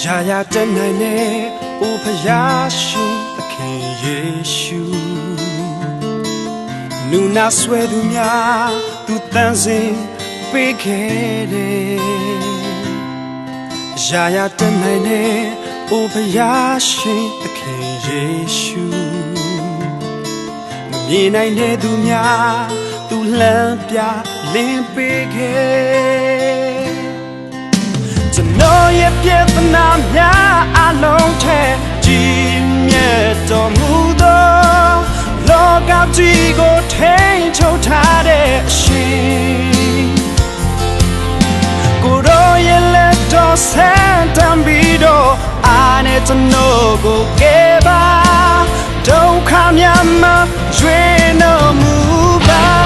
ရာရာတက်နိုင်တဲ့အိုဖယားရှင်သခင်ယေရှုလူနာဆွဲသူများသူတန်စင်ပေးခဲ့တယ်ရာရာတက်နိုင်တဲ့အိုဖယားရှင်သခင်ယေရှုမမြင်နိုင်တဲ့သူများသူလှမ်းပြလင်းပေးခဲ့ကျွန်တော်ရဲ့ပြဿနာများအလုံးထဲကြီးမြတ်တော်မူသောလောကကြီးကိုထိန်းချုပ်ထားတဲ့အရှင်ကိုရောရဲ့လက်တော်ဆန်းတမ်းပြီးတော့အားနဲ့ကျွန်တော်ကိုကယ်ပါဒုက္ခများမှရွေးတော်မူပါ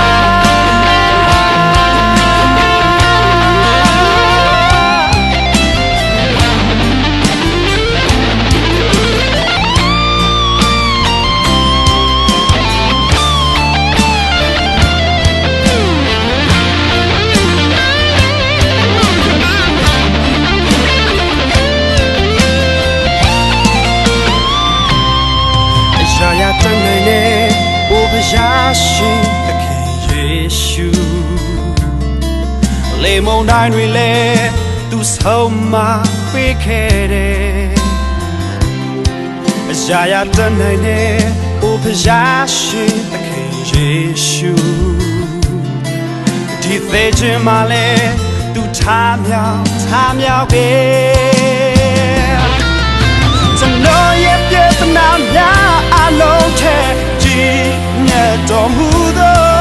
ရာရှင်သခင်ယေရှုလေမုန်တိုင်းတွေလည်းသူဆုံးမပေးခဲ့တယ်ရာရာတတ်နိုင်တဲ့အိုဖယားရှင်သခင်ယေရှုဒီသေးခြင်းမှလည်းသူထားမြောက်ခဲ့ကျွန်တော်ရဲ့ပြဿနာများအလုံးထဲတော်မူသော